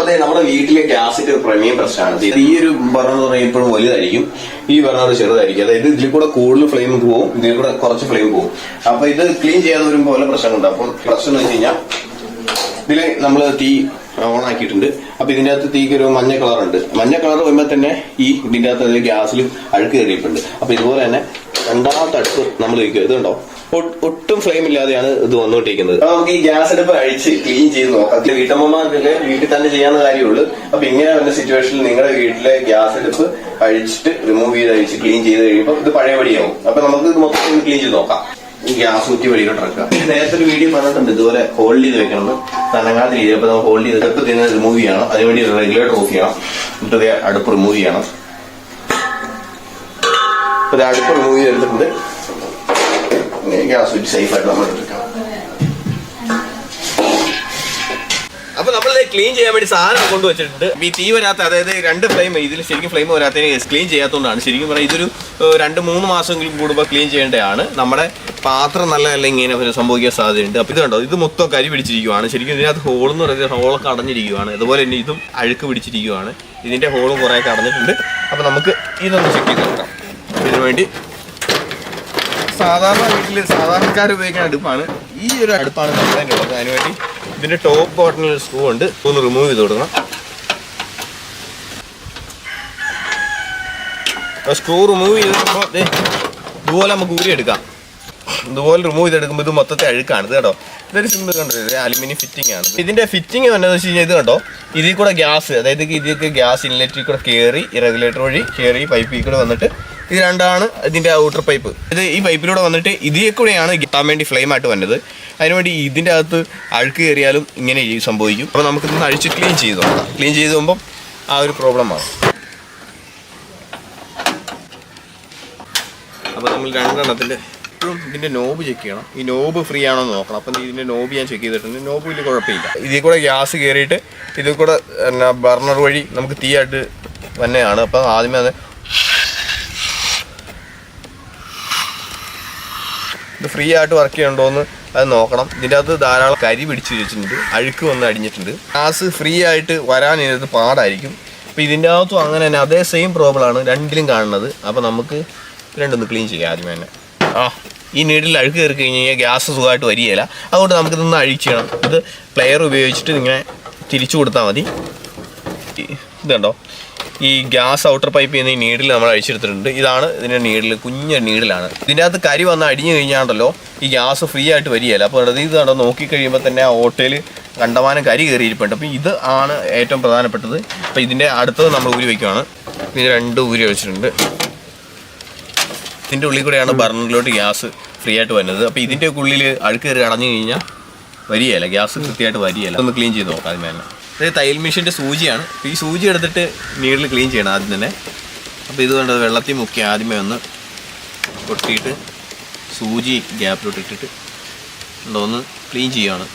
അപ്പൊ നമ്മുടെ വീട്ടിലെ ഗ്യാസിന്റെ ഒരു പ്രീമിയം പ്രശ്നമാണ്. ഈ ഒരു ബർണർ എന്ന് പറഞ്ഞാൽ ഇപ്പോഴും വലുതായിരിക്കും, ഈ ബർണർ ചെറുതായിരിക്കും. അതായത് ഇതിൽ കൂടെ കൂടുതൽ ഫ്ലെയിം പോകും, ഇതിൽ കൂടെ കുറച്ച് ഫ്ലെയിം പോകും. അപ്പൊ ഇത് ക്ലീൻ ചെയ്യാതെ വരുമ്പോൾ പല പ്രശ്നങ്ങളുണ്ട്. അപ്പം പ്രശ്നം എന്ന് വെച്ച് കഴിഞ്ഞാൽ ഇതില് നമ്മള് തീ ഓൺ ആക്കിയിട്ടുണ്ട്. അപ്പൊ ഇതിന്റെ അകത്ത് തീക്ക് ഒരു മഞ്ഞ കളർ ഉണ്ട്. മഞ്ഞ കളർ വരുമ്പോൾ തന്നെ ഈ ഇതിന്റെ അകത്ത് ഗ്യാസിൽ അഴുക്ക് കയറിയിട്ടുണ്ട്. അപ്പൊ ഇതുപോലെ തന്നെ രണ്ടാമത്തെ അടുപ്പ് നമ്മൾ വയ്ക്കുക. ഇത് കണ്ടോ, ഒട്ടും ഫ്ലെയിം ഇല്ലാതെയാണ് ഇത് വന്നുകൊണ്ടിരിക്കുന്നത്. അപ്പൊ നമുക്ക് ഈ ഗ്യാസ് അടുപ്പ് അഴിച്ച് ക്ലീൻ ചെയ്ത് നോക്കാം. വീട്ടമ്മമാർക്കൊക്കെ വീട്ടിൽ തന്നെ ചെയ്യാവുന്ന കാര്യമുള്ളൂ. അപ്പൊ ഇങ്ങനെ വന്ന സിറ്റുവേഷനിൽ നിങ്ങളുടെ വീട്ടിലെ ഗ്യാസ് അടുപ്പ് അഴിച്ചിട്ട് റിമൂവ് ചെയ്ത് അഴിച്ച് ക്ലീൻ ചെയ്ത് കഴിയുമ്പോൾ ഇത് പഴയപടിയാവും. അപ്പൊ നമുക്ക് ഇത് മൊത്തം ക്ലീൻ ചെയ്ത് നോക്കാം. ഈ ഗ്യാസ് കുറ്റി വഴിയിലോട്ട് ഇറക്കുക. നേരത്തെ ഒരു വീഡിയോ പറഞ്ഞിട്ടുണ്ട് ഇതുപോലെ ഹോൾഡ് ചെയ്ത് വെക്കണം, തനങ്ങാത്ത രീതിയിൽ. അപ്പൊ നമ്മൾ ഹോൾഡ് ചെയ്ത് അടുപ്പ് തന്നെ റിമൂവ് ചെയ്യണം. അതിനുവേണ്ടി റെഗുലേറ്റർ ഓഫ് ചെയ്യണം. എന്നിട്ട് അടുപ്പ് റിമൂവ് ചെയ്യണം. അപ്പൊ അടുപ്പ് റിമൂവ് ചെയ്തെടുത്തിട്ടുണ്ട്. ഗ്യാസ് കുറ്റി സേഫ് ആയിട്ട് നമ്മൾ എടുക്കാം. അപ്പൊ നമ്മൾ ക്ലീൻ ചെയ്യാൻ വേണ്ടി സാധനം കൊണ്ടുവച്ചിട്ടുണ്ട്. ഈ തീ വരാത്ത, അതായത് രണ്ട് ഫ്ലെയിം, ഇതിൽ ശരിക്കും ഫ്ലെയിം വരാത്തതിന് ക്ലീൻ ചെയ്യാത്തതുകൊണ്ടാണ്. ശരിക്കും പറഞ്ഞാൽ ഇതൊരു 2-3 മാസമെങ്കിലും കൂടുമ്പോൾ ക്ലീൻ ചെയ്യേണ്ടതാണ്. നമ്മുടെ പാത്രം നല്ല ഇങ്ങനെ സംഭവിക്കാൻ സാധ്യതയുണ്ട്. അപ്പൊ ഇത് കണ്ടോ, ഇത് മൊത്തം കരി പിടിച്ചിരിക്കുവാണ്. ശരിക്കും ഇതിനകത്ത് ഹോളെന്ന് പറയുന്നത് ഹോളൊക്കെ അടഞ്ഞിരിക്കുവാണ്. അതുപോലെ തന്നെ ഇതും അഴുക്ക് പിടിച്ചിരിക്കുവാണ്. ഇതിന്റെ ഹോളും കുറേയൊക്കെ അടഞ്ഞിട്ടുണ്ട്. അപ്പൊ നമുക്ക് ഇതൊന്ന് ചെക്ക് ചെയ്ത് നോക്കാം. ഇതിനുവേണ്ടി സാധാരണ വീട്ടിൽ സാധാരണക്കാർ ഉപയോഗിക്കുന്ന അടുപ്പാണ്. ഈ ഒരു അടുപ്പാണ് കംപ്ലൈന്റ് ഉള്ളത്. അതിനുവേണ്ടി ഇതിന്റെ ടോപ്പ് ബോട്ടണിൽ സ്ക്രൂ ഉണ്ട്, ഒന്ന് റിമൂവ് ചെയ്ത് കൊടുക്കണം. സ്ക്രൂ റിമൂവ് ചെയ്തപ്പോൾ ഇതുപോലെ നമുക്ക് ഊരിയെടുക്കാം. ഇതുപോലെ റിമൂവ് ചെയ്തെടുക്കുമ്പോൾ ഇത് മൊത്തത്തെ അഴുക്കാണ്. ഇത് കേട്ടോ, ഇതൊരു സിമ്പിൾ കണ്ടത് അലുമിനിയം ഫിറ്റിംഗ് ആണ്. ഇതിന്റെ ഫിറ്റിംഗ് എന്താണെന്ന് വെച്ച് കഴിഞ്ഞാൽ ഇത് കണ്ടോ, ഇതിൽ കൂടെ ഗ്യാസ്, അതായത് ഇതിലേക്ക് ഗ്യാസ് ഇൻലെറ്റിൽ കൂടെ കയറി റെഗുലേറ്റർ വഴി കയറി പൈപ്പിൽ കൂടെ വന്നിട്ട് ഇത് രണ്ടാണ് ഇതിന്റെ ഔട്ടർ പൈപ്പ്. ഇത് ഈ പൈപ്പിലൂടെ വന്നിട്ട് ഇതിൽ കൂടെയാണ് കിട്ടാൻ വേണ്ടി ഫ്ലെയിം ആയിട്ട് വന്നത്. അതിനുവേണ്ടി ഇതിന്റെ അകത്ത് അഴുക്ക് കയറിയാലും ഇങ്ങനെ സംഭവിക്കും. അപ്പോൾ നമുക്കിതൊന്ന് അഴിച്ച് ക്ലീൻ ചെയ്ത് നോക്കാം. ക്ലീൻ ചെയ്ത് പോകുമ്പോൾ ആ ഒരു പ്രോബ്ലമാണ്. അപ്പോൾ നമ്മൾ രണ്ടെണ്ണത്തിൻ്റെ എപ്പോഴും ഇതിൻ്റെ നോബ് ചെക്ക് ചെയ്യണം. ഈ നോബ് ഫ്രീ ആണോ എന്ന് നോക്കണം. അപ്പം ഇതിൻ്റെ നോബ് ഞാൻ ചെക്ക് ചെയ്തിട്ടുണ്ട്. നോബ് വലിയ കുഴപ്പമില്ല. ഇതിൽ കൂടെ ഗ്യാസ് കയറിയിട്ട് ഇതിൽ കൂടെ ബർണർ വഴി നമുക്ക് തീയായിട്ട് തന്നെയാണ്. അപ്പം ആദ്യമേ അത് ഇത് ഫ്രീ ആയിട്ട് വർക്ക് ചെയ്യണ്ടോ എന്ന് അത് നോക്കണം. ഇതിൻ്റെ അകത്ത് ധാരാളം കരി പിടിച്ച് വെച്ചിട്ടുണ്ട്, അഴുക്ക് വന്ന് അടിഞ്ഞിട്ടുണ്ട്. ഗ്യാസ് ഫ്രീ ആയിട്ട് വരാൻ ഇതിനകത്ത് പാടായിരിക്കും. അപ്പോൾ ഇതിൻ്റെ അകത്തും അങ്ങനെ തന്നെ അതേ സെയിം പ്രോബ്ലമാണ് രണ്ടിലും കാണുന്നത്. അപ്പോൾ നമുക്ക് രണ്ടൊന്ന് ക്ലീൻ ചെയ്യാം ആദ്യമേ തന്നെ. ഈ നീഡിൽ അഴുക്ക് കയറി കഴിഞ്ഞ് കഴിഞ്ഞാൽ ഗ്യാസ് സുഖമായിട്ട് വരികയില്ല. അതുകൊണ്ട് നമുക്കിതൊന്ന് അഴിച്ച് ചെയ്യണം. ഇത് പ്ലെയർ ഉപയോഗിച്ചിട്ട് ഇങ്ങനെ തിരിച്ചു കൊടുത്താൽ മതി. ഇതുണ്ടോ, ഈ ഗ്യാസ് ഔട്ടർ പൈപ്പ് ചെയ്യുന്ന ഈ നീഡിൽ നമ്മൾ അഴിച്ചെടുത്തിട്ടുണ്ട്. ഇതാണ് ഇതിൻ്റെ നീഡിൽ, കുഞ്ഞ നീഡിലാണ്. ഇതിൻ്റെ അകത്ത് കരി വന്ന് അടിഞ്ഞു കഴിഞ്ഞാണ്ടല്ലോ ഈ ഗ്യാസ് ഫ്രീ ആയിട്ട് വരികയില്ല. അപ്പോൾ ഇത് കണ്ടോ, നോക്കിക്കഴിയുമ്പോൾ തന്നെ ആ ഓട്ടയിൽ കണ്ടമാനം കരി കയറിയിരിപ്പുണ്ട്. അപ്പോൾ ഇത് ആണ് ഏറ്റവും പ്രധാനപ്പെട്ടത്. അപ്പോൾ ഇതിൻ്റെ അടുത്തത് നമ്മൾ ഊരി വയ്ക്കുകയാണ്. ഇത് 2 ഊരി വെച്ചിട്ടുണ്ട്. ഇതിൻ്റെ ഉള്ളിൽ കൂടെയാണ് ബർണറിലോട്ട് ഗ്യാസ് ഫ്രീ ആയിട്ട് വരുന്നത്. അപ്പോൾ ഇതിൻ്റെ ഉള്ളിൽ അഴുക്ക് കയറി അടഞ്ഞു കഴിഞ്ഞാൽ വരികയില്ല, ഗ്യാസ് കൃത്യമായിട്ട് വരികയില്ല. ഒന്ന് ക്ലീൻ ചെയ്ത് നോക്കാം ആദ്യമേ തന്നെ. ഇത് തയ്യൽ മെഷീൻ്റെ സൂചിയാണ്. അപ്പോൾ ഈ സൂചി എടുത്തിട്ട് നീഡിൽ ക്ലീൻ ചെയ്യണം ആദ്യം തന്നെ. അപ്പോൾ ഇത് കണ്ടത് വെള്ളത്തിൽ മുക്കി ആദ്യമേ ഒന്ന് കൊട്ടിയിട്ട് സൂചി ഗ്യാപ്പിലോട്ട് ഇട്ടിട്ട് ഒന്ന് ക്ലീൻ ചെയ്യുകയാണ്.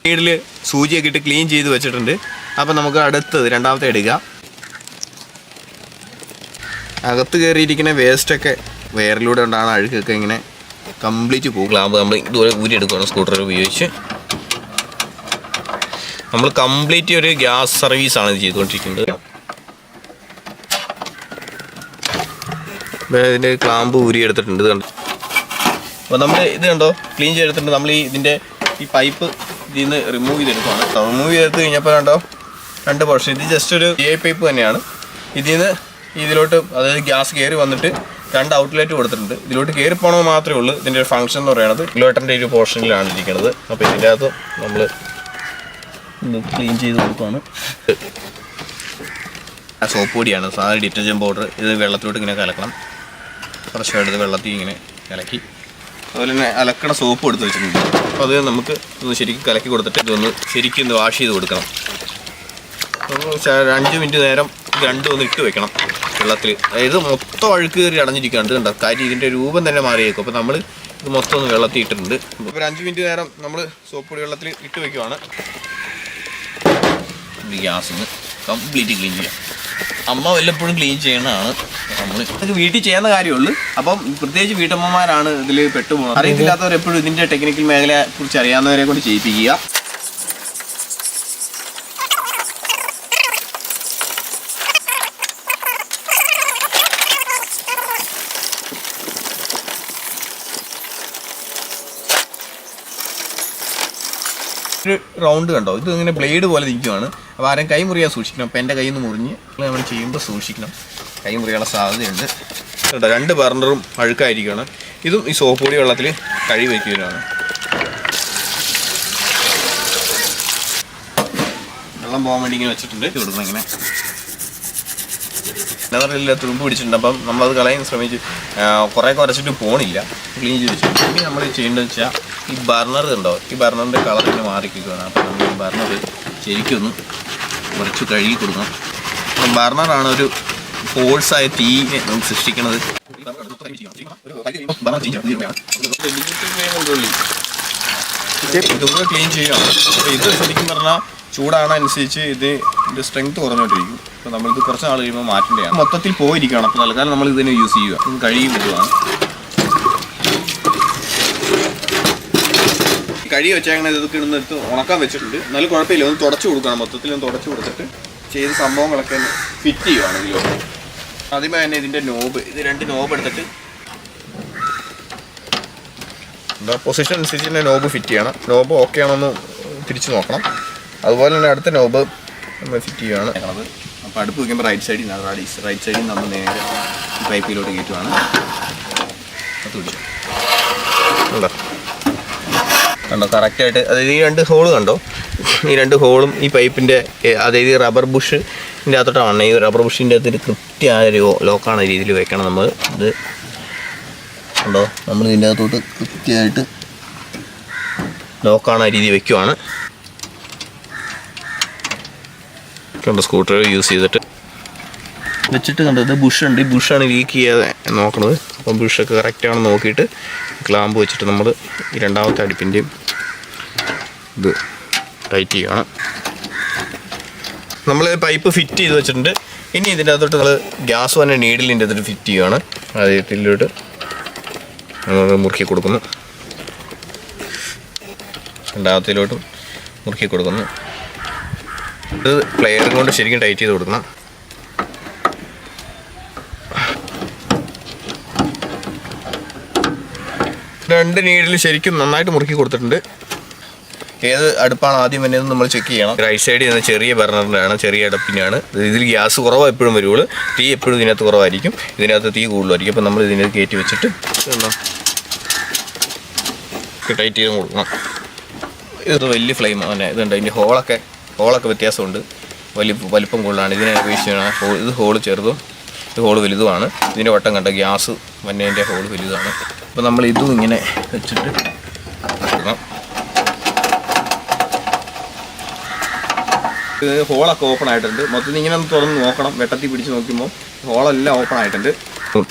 നീഡിൽ സൂചിയൊക്കെ ഇട്ട് ക്ലീൻ ചെയ്ത് വെച്ചിട്ടുണ്ട്. അപ്പം നമുക്ക് അടുത്തത് രണ്ടാമത്തെ എടുക്കാം. അകത്ത് കയറിയിരിക്കുന്ന വേസ്റ്റൊക്കെ വയറിലൂടെ ഉണ്ടാകുന്ന അഴുക്കൊക്കെ ഇങ്ങനെ കംപ്ലീറ്റ് പോകുമ്പോൾ നമ്മൾ ഇതുപോലെ ഊരിയെടുക്കുകയാണ് സ്കൂട്ടർ ഉപയോഗിച്ച്. നമ്മൾ കംപ്ലീറ്റ് ഒരു ഗ്യാസ് സർവീസാണ് ഇത് ചെയ്തുകൊണ്ടിരിക്കുന്നത്. ഇതിൻ്റെ ക്ലാമ്പ് ഊരിയെടുത്തിട്ടുണ്ട്. ഇത് കണ്ടോ, അപ്പോൾ നമ്മൾ ഇത് കണ്ടോ ക്ലീൻ ചെയ്തെടുത്തിട്ടുണ്ട്. നമ്മൾ ഇതിൻ്റെ ഈ പൈപ്പ് ഇതിൽ നിന്ന് റിമൂവ് ചെയ്തെടുക്കുകയാണ്. റിമൂവ് ചെയ്തെടുത്ത് കഴിഞ്ഞപ്പോൾ കണ്ടോ 2 പോർഷൻ. ഇത് ജസ്റ്റ് ഒരു GI പൈപ്പ് തന്നെയാണ്. ഇതിൽ നിന്ന് ഇതിലോട്ട്, അതായത് ഗ്യാസ് കയറി വന്നിട്ട് 2 ഔട്ട്ലെറ്റ് കൊടുത്തിട്ടുണ്ട്. ഇതിലോട്ട് കയറി പോകണമെന്ന് മാത്രമേ ഉള്ളൂ. ഇതിൻ്റെ ഒരു ഫംഗ്ഷൻ എന്ന് പറയുന്നത് റെഗുലേറ്ററിൻ്റെ ഒരു പോർഷനിലാണ് ഇരിക്കുന്നത്. അപ്പോൾ ഇതിൻ്റെ അകത്ത് നമ്മൾ ക്ലീൻ ചെയ്ത് കൊടുക്കുകയാണ്. സോപ്പ് പൊടിയാണ്, സാധാരണ ഡിറ്റർജൻറ്റ് പൗഡർ. ഇത് വെള്ളത്തിലോട്ട് ഇങ്ങനെ കലക്കണം. കുറച്ചായിട്ട് വെള്ളത്തിൽ ഇങ്ങനെ കലക്കി, അതുപോലെ തന്നെ അലക്കണ സോപ്പ് എടുത്ത് വെച്ചിട്ടുണ്ട്. അപ്പോൾ അത് നമുക്ക് ഒന്ന് ശരിക്കും കലക്കി കൊടുത്തിട്ട് ഇതൊന്ന് ശരിക്കും ഒന്ന് വാഷ് ചെയ്ത് കൊടുക്കണം. 5 മിനിറ്റ് നേരം രണ്ടും ഒന്ന് ഇട്ട് വെക്കണം വെള്ളത്തിൽ. അതായത് മൊത്തം അഴുക്ക് കയറി അടഞ്ഞിരിക്കുകയാണ്. കണ്ടോ, കാര്യം ഇതിൻ്റെ രൂപം തന്നെ മാറിയേക്കും. അപ്പോൾ നമ്മൾ ഇത് മൊത്തം ഒന്ന് വെള്ളത്തിൽ ഇട്ടിട്ടുണ്ട്. അപ്പോൾ 5 മിനിറ്റ് നേരം നമ്മൾ സോപ്പ് പൊടി വെള്ളത്തിൽ ഇട്ട് വെക്കുവാണ്. ഗ്യാസിന് കംപ്ലീറ്റ് ക്ലീൻ ചെയ്യാം. അമ്മ വല്ലപ്പോഴും ക്ലീൻ ചെയ്യണതാണ്. നമ്മൾ ഇതൊക്കെ വീട്ടിൽ ചെയ്യുന്ന കാര്യമുള്ളൂ. അപ്പം പ്രത്യേകിച്ച് വീട്ടമ്മമാരാണ് ഇതിൽ പെട്ടുപോകുന്നത്. അറിയത്തില്ലാത്തവർ എപ്പോഴും ഇതിന്റെ ടെക്നിക്കൽ മേഖലയെ കുറിച്ച് അറിയാവുന്നവരെ കൊണ്ട് ചെയ്യിപ്പിക്കുക. ഒരു റൗണ്ട് കണ്ടോ, ഇത് ഇങ്ങനെ ബ്ലേഡ് പോലെ നിൽക്കുവാണ്. അപ്പോൾ ആരും കൈ മുറിയാൻ സൂക്ഷിക്കണം. അപ്പം എൻ്റെ കയ്യിൽ നിന്ന് മുറിഞ്ഞ് നമ്മൾ ചെയ്യുമ്പോൾ സൂക്ഷിക്കണം, കൈ മുറിയാനുള്ള സാധ്യതയുണ്ട് കേട്ടോ. 2 ബർണറും അഴുക്കായിരിക്കുകയാണ്. ഇതും ഈ സോപ്പ് പൊടി വെള്ളത്തിൽ കഴുകി വയ്ക്കുന്നതാണ്. വെള്ളം പോകാൻ വേണ്ടി ഇങ്ങനെ വെച്ചിട്ടുണ്ട്. കൊടുക്കണം ഇങ്ങനെ എന്താ തുരുമ്പ് പിടിച്ചിട്ടുണ്ട്. അപ്പം നമ്മളത് കളയാൻ ശ്രമിച്ച് കുറേ കുറച്ചിട്ട് പോണില്ല, ക്ലീൻ ചെയ്ത് വെച്ചിട്ടുണ്ട്. ഇനി നമ്മൾ ചെയ്യേണ്ടതെന്ന് വെച്ചാൽ ഈ ബർണർ ഉണ്ടോ, ഈ ബർണറിൻ്റെ കളർ ഇങ്ങനെ മാറിക്കുകയാണ്. അപ്പോൾ നമ്മൾ ഈ ബർണർ ശരിക്കൊന്ന് കുറച്ച് കഴുകി കൊടുക്കണം. അപ്പം ബർണറാണ് ഒരു ഫോഴ്സായ തീയെ നമുക്ക് സൃഷ്ടിക്കുന്നത്. ഇതൊക്കെ ക്ലീൻ ചെയ്യുകയാണ്. അപ്പോൾ ഇത് ശരിക്കും പറഞ്ഞാൽ ചൂടാണനുസരിച്ച് ഇതിൻ്റെ സ്ട്രെങ്ത് കുറഞ്ഞോണ്ടിരിക്കും. അപ്പോൾ നമ്മളിത് കുറച്ച് നാൾ കഴിയുമ്പോൾ മാറ്റേണ്ടതാണ്. മൊത്തത്തിൽ പോയിരിക്കുകയാണ്. അപ്പോൾ തൽക്കാലം നമ്മൾ ഇതിനെ യൂസ് ചെയ്യുക. ഇത് കഴുകി വിടുകയാണ്. കഴുകി വെച്ചേക്കണത് ഇതൊക്കെ ഇടുന്നെടുത്ത് ഉണക്കാൻ വെച്ചിട്ടുണ്ട്. എന്നാലും കുഴപ്പമില്ല, ഒന്ന് തുടച്ചു കൊടുക്കണം. മൊത്തത്തിൽ ഒന്ന് തുടച്ചു കൊടുത്തിട്ട് ചെയ്ത സംഭവങ്ങളൊക്കെ ഒന്ന് ഫിറ്റ് ചെയ്യുകയാണ് ഇതിലോട്ട്. ആദ്യമേ തന്നെ ഇതിൻ്റെ നോബ്, ഇത് 2 നോബ് എടുത്തിട്ട് എന്താ പൊസിഷൻ അനുസരിച്ച് തന്നെ നോബ് ഫിറ്റ് ചെയ്യണം. നോബ് ഓക്കെ ആണോന്ന് തിരിച്ച് നോക്കണം. അതുപോലെ തന്നെ അടുത്ത നോബ് നമ്മൾ ഫിറ്റ് ചെയ്യുകയാണ്. അപ്പോൾ അടുപ്പ് വയ്ക്കുമ്പോൾ റൈറ്റ് സൈഡിൽ നമ്മൾ നേരെ പൈപ്പിലോട്ട് കയറ്റുവാണ്. അത് പിടിച്ചു കണ്ടോ കറക്റ്റായിട്ട്. അതായത് ഈ 2 ഹോള് കണ്ടോ, ഈ 2 ഹോളും ഈ പൈപ്പിൻ്റെ അതായത് ഈ റബ്ബർ ബുഷിൻ്റെ അകത്തോട്ടാണ്. ഈ റബ്ബർ ബുഷിൻ്റെ അകത്ത് കൃത്യമായ ഒരു ലോക്കാണ് രീതിയിൽ വെക്കണം നമ്മൾ. ഇത് കണ്ടോ, നമ്മൾ ഇതിൻ്റെ അകത്തോട്ട് കൃത്യമായിട്ട് ലോക്കാണ് ആ രീതി വെക്കുവാണ്. കണ്ടോ സ്ക്രൂ ഡ്രൈവർ യൂസ് ചെയ്തിട്ട് വെച്ചിട്ട് കണ്ടോ, ഇത് ബുഷുണ്ട്. ഈ ബുഷാണ് ലീക്ക് ചെയ്യാതെ നോക്കണത്. അപ്പം ബുഷൊക്കെ കറക്റ്റാണെന്ന് നോക്കിയിട്ട് ക്ലാമ്പ് വെച്ചിട്ട് നമ്മൾ ഈ 2ാമത്തെ അടുപ്പിൻ്റെയും ഇത് ടൈറ്റ് ചെയ്യുകയാണ്. നമ്മൾ പൈപ്പ് ഫിറ്റ് ചെയ്ത് വെച്ചിട്ടുണ്ട്. ഇനി ഇതിൻ്റെ അകത്തോട്ട് നമ്മൾ ഗ്യാസ് തന്നെ നീഡിലിൻ്റെ അകത്തോട്ട് ഫിറ്റ് ചെയ്യുകയാണ്. അതിലോട്ട് നമ്മൾ മുറുക്കി കൊടുക്കുന്നു. 2ാമത്തിലോട്ടും മുറുക്കി കൊടുക്കുന്നു. ഇത് പ്ലെയർ കൊണ്ട് ശരിക്കും ടൈറ്റ് ചെയ്ത് കൊടുക്കണം. രണ്ട് നീഡിൽ ശരിക്കും നന്നായിട്ട് മുറുക്കി കൊടുത്തിട്ടുണ്ട്. ഏത് അടുപ്പാണ് ആദ്യം വരുന്നതെന്ന് നമ്മൾ ചെക്ക് ചെയ്യണം. റൈറ്റ് സൈഡിൽ നിന്ന് ചെറിയ ബർണറിൻ്റെ ആണ്, ചെറിയ അടുപ്പിനാണ്. ഇതിൽ ഗ്യാസ് കുറവാണ് എപ്പോഴും വരുള്ളൂ. തീ എപ്പോഴും ഇതിനകത്ത് കുറവായിരിക്കും, ഇതിനകത്ത് തീ കൂടുതലായിരിക്കും. അപ്പോൾ നമ്മൾ ഇതിനകത്ത് കയറ്റി വെച്ചിട്ട് ടൈറ്റ് ചെയ്ത് കൊടുക്കണം. ഇത് വലിയ ഫ്ലെയിം അങ്ങനെ ഇതുണ്ട്. ഇതിൻ്റെ ഹോളൊക്കെ വ്യത്യാസമുണ്ട്, വലിപ്പം കൂടുതലാണ്. ഇതിനെ അപേക്ഷിച്ചാണ് ഇത് ഹോള് ചെറുതും ഇത് ഹോള് വലുതുമാണ്. ഇതിൻ്റെ വട്ടം കണ്ട ഗ്യാസ് വന്നതിൻ്റെ ഹോള് വലുതാണ്. അപ്പോൾ നമ്മൾ ഇതും ഇങ്ങനെ വെച്ചിട്ട് കൊടുക്കണം. ഇത് ഹോളൊക്കെ ഓപ്പൺ ആയിട്ടുണ്ട്. മൊത്തത്തിൽ ഇങ്ങനെ ഒന്ന് തുറന്ന് നോക്കണം. വെട്ടത്തിൽ പിടിച്ച് നോക്കുമ്പോൾ ഹോളെല്ലാം ഓപ്പൺ ആയിട്ടുണ്ട്.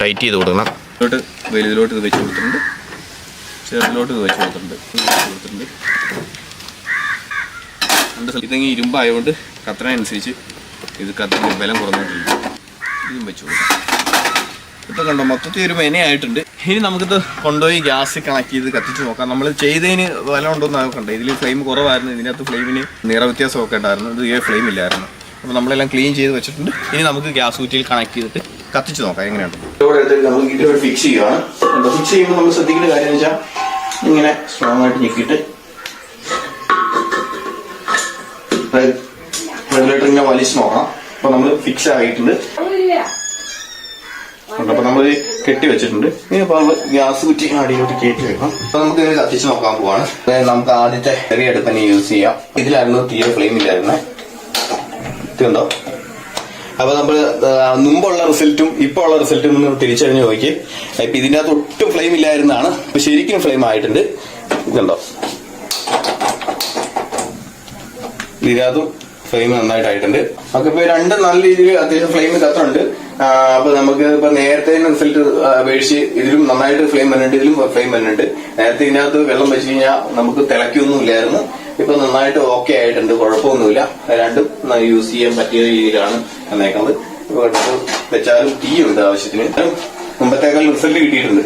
ടൈറ്റ് ചെയ്ത് കൊടുക്കണം. ഇതിലോട്ട് വലുതിലോട്ട് ഇത് വെച്ച് കൊടുത്തിട്ടുണ്ട്, ചെറുതിലോട്ട് ഇത് വെച്ച് കൊടുത്തിട്ടുണ്ട്. ഇതെങ്കിൽ ഇരുമ്പായതുകൊണ്ട് കത്തനനുസരിച്ച് ഇത് കത്തിൻ്റെ ബലം കുറഞ്ഞുകൊണ്ടിരിക്കും. ഇതും വെച്ച് കൊടുക്കാം. ഇപ്പം കണ്ടോ മൊത്തത്തിൽ ഒരു മെനയായിട്ടുണ്ട്. ഇനി നമുക്കിത് കൊണ്ടുപോയി ഗ്യാസ് കണക്ട് ചെയ്ത് കത്തിച്ച് നോക്കാം. നമ്മൾ ചെയ്തതിന് ബലം ഉണ്ടോയെന്ന് നോക്കണ്ടേ. ഇതിൽ ഫ്ലെയിം കുറവായിരുന്നു, ഇതിനകത്ത് ഫ്ലെയിമിന് നിറവ്യത്യാസമൊക്കെ ഉണ്ടായിരുന്നു. ഇത് ഫ്ലെയിം ഇല്ലായിരുന്നു. അപ്പോൾ നമ്മളെല്ലാം ക്ലീൻ ചെയ്ത് വെച്ചിട്ടുണ്ട്. ഇനി നമുക്ക് ഗ്യാസ് കുറ്റിയിൽ കണക്ട് ചെയ്തിട്ട് കത്തിച്ച് നോക്കാം എങ്ങനെയാണ്. ഇവിടെ എടുത്തിട്ട് നമ്മൾ ഇതിലൂടെ ഫിക്സ് ചെയ്യുകയാണ്. ഫിക്സ് ചെയ്യുമ്പോൾ നമ്മൾ ശ്രദ്ധിക്കേണ്ട കാര്യം എന്ന് വെച്ചാൽ ഇങ്ങനെ സ്ട്രോങ് ആയിട്ട് ഞെക്കിയിട്ട് റെഗുലേറ്റർ ഇങ്ങനെ വലിച്ച് നോക്കണം. അപ്പോൾ നമ്മൾ ഫിക്സ് ആയിട്ടുണ്ട്. അപ്പോൾ നമ്മൾ കെട്ടി വെച്ചിട്ടുണ്ട്. ഇനി അപ്പോൾ നമ്മൾ ഗ്യാസ് കുറ്റി അടിയിലോട്ട് കയറ്റി വെക്കണം. അപ്പോൾ നമുക്ക് ഇത് കത്തിച്ച് നോക്കാൻ പോവാണ്. നമുക്ക് ആദ്യത്തെ ചെറിയ അടുപ്പ് തന്നെ യൂസ് ചെയ്യാം. ഇതിലായിരുന്നു തീരെ ഫ്ലെയിം ഇല്ലായിരുന്നേ. ഇതുണ്ടോ. അപ്പോൾ നമ്മൾ മുമ്പുള്ള റിസൾട്ടും ഇപ്പോൾ ഉള്ള റിസൾട്ടും ഒന്ന് തിരിച്ചറിഞ്ഞ് നോക്കി. ഇപ്പം ഇതിൻ്റെ അകത്ത് ഒട്ടും ഫ്ലെയിം ഇല്ലായിരുന്നതാണ്, ഇപ്പം ശരിക്കും ഫ്ലെയിം ആയിട്ടുണ്ട്. ഇതുണ്ടോ, ഇതിനകത്തും ഫ്ലെയിം നന്നായിട്ടായിട്ടുണ്ട്. നമുക്ക് ഇപ്പോൾ രണ്ടും നല്ല രീതിയിൽ അത്യാവശ്യം ഫ്ലെയിം കത്തുന്നുണ്ട്. അപ്പൊ നമുക്ക് ഇപ്പൊ നേരത്തെ റിസൾട്ട് അപേക്ഷിച്ച് ഇതിലും നന്നായിട്ട് ഫ്ലെയിം വരുന്നുണ്ട്, ഇതിലും ഫ്ലെയിം വരുന്നുണ്ട്. നേരത്തെ ഇതിനകത്ത് വെള്ളം വെച്ച് കഴിഞ്ഞാൽ നമുക്ക് തിളക്കൊന്നും ഇല്ലായിരുന്നു. ഇപ്പൊ നന്നായിട്ട് ഓക്കെ ആയിട്ടുണ്ട്, കുഴപ്പമൊന്നുമില്ല. രണ്ടും യൂസ് ചെയ്യാൻ പറ്റിയ രീതിയിലാണ് വന്നേക്കുന്നത്. വെച്ചാലും തീയും ഇത് ആവശ്യത്തിന് മുമ്പത്തേക്കാൾ റിസൾട്ട് കിട്ടിയിട്ടുണ്ട്.